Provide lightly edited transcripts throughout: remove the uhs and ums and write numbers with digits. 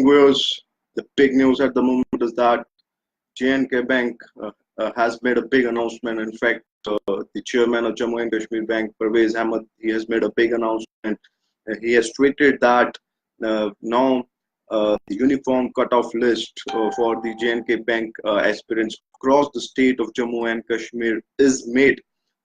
Shifting gears, the big news at the moment is that J&K Bank has made a big announcement. In fact, the chairman of Jammu and Kashmir Bank, Parvez Ahmed, he has made a big announcement. He has tweeted that now the uniform cutoff list for the J&K Bank aspirants across the state of Jammu and Kashmir is made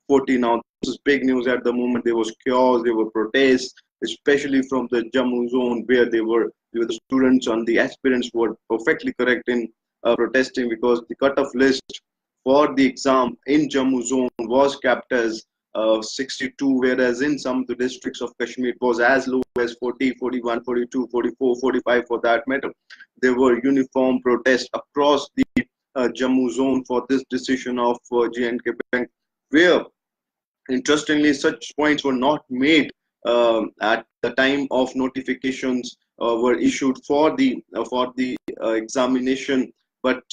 40 now. This is big news at the moment. There was chaos, there were protests, especially from the Jammu zone where the students and the aspirants were perfectly correct in protesting because the cutoff list for the exam in Jammu zone was kept as 62, whereas in some of the districts of Kashmir it was as low as 40, 41, 42, 44, 45 for that matter. There were uniform protests across the Jammu zone for this decision of J&K Bank, where interestingly such points were not made at the time of notifications were issued for the examination, but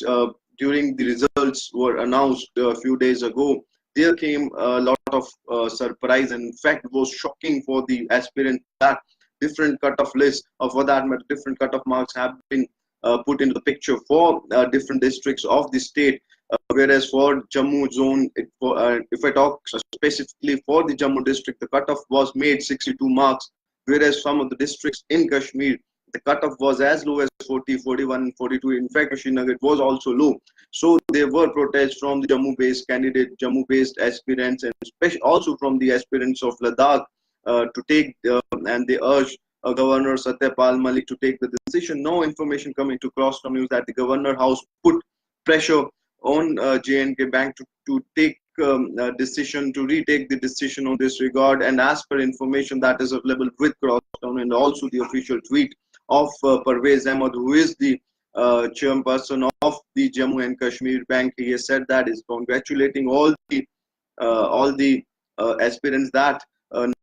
during the results were announced a few days ago, there came a lot of surprise, and in fact it was shocking for the aspirant that different cutoff lists, or for that matter different cutoff marks, have been put into the picture for different districts of the state. Whereas for Jammu zone, if I talk specifically for the Jammu district, the cutoff was made 62 marks, whereas some of the districts in Kashmir, the cutoff was as low as 40, 41, 42. In fact, Srinagar, it was also low. So there were protests from the Jammu-based candidate, Jammu-based aspirants, and especially also from the aspirants of Ladakh to take, and they urged Governor Satyapal Malik to take the decision. No information coming to Crosstown News that the Governor House put pressure on J&K Bank to take a decision, to retake the decision on this regard. And as per information that is available with Crosstown and also the official tweet of Parvez Ahmed, who is the chairperson of the Jammu and Kashmir Bank, he has said that is congratulating all the aspirants that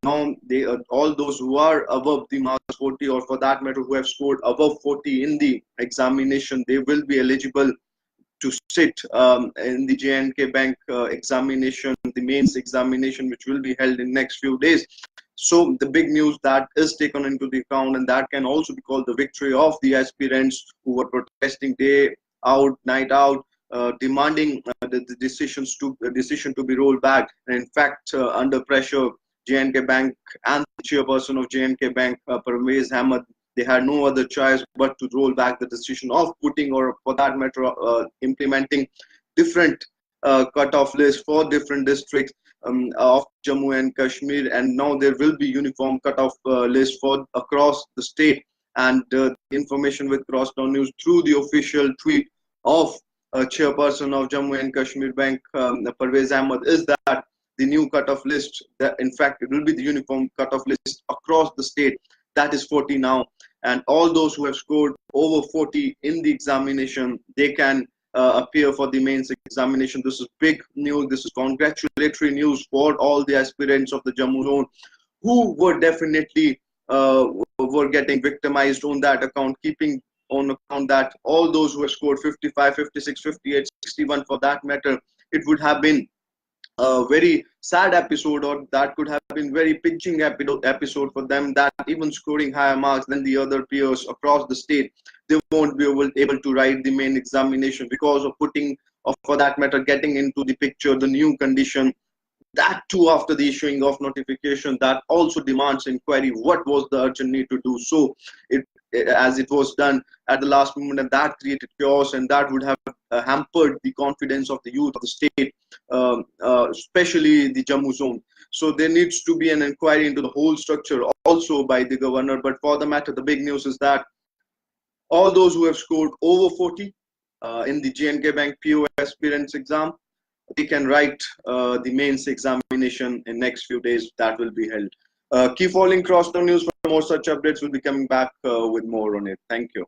now they all those who are above the marks 40, or for that matter who have scored above 40 in the examination, they will be eligible to sit in the J&K Bank examination, the mains examination, which will be held in next few days. So the big news that is taken into the account, and that can also be called the victory of the aspirants who were protesting day out, night out, demanding the decision to be rolled back. And in fact, under pressure, J&K Bank and the chairperson of J&K Bank, Parvez Ahmed, they had no other choice but to roll back the decision of putting, or for that matter, implementing different cutoff lists for different districts of Jammu and Kashmir. And now there will be uniform cutoff list for across the state. And information with Crosstown News through the official tweet of chairperson of Jammu and Kashmir Bank, Parvez Ahmed, is that the new cutoff list, that in fact it will be the uniform cutoff list across the state, that is 40 now. And all those who have scored over 40 in the examination, they can appear for the mains examination. This is big news. This is congratulatory news for all the aspirants of the Jammu zone who were definitely were getting victimized on that account, keeping on account that all those who have scored 55, 56, 58, 61 for that matter, it would have been a very sad episode, or that could have been very pinching episode for them, that even scoring higher marks than the other peers across the state, they won't be able to write the main examination because of putting, or for that matter, getting into the picture the new condition. That too after the issuing of notification, that also demands inquiry. What was the urgent need to do so? As it was done at the last moment, and that created chaos, and that would have hampered the confidence of the youth of the state, especially the Jammu zone. So there needs to be an inquiry into the whole structure also by the governor. But for the matter, the big news is that all those who have scored over 40 in the J&K Bank PO aspirants exam, they can write the mains examination in next few days. That will be held. Keep following Crosstown News for more such updates. We'll be coming back with more on it. Thank you.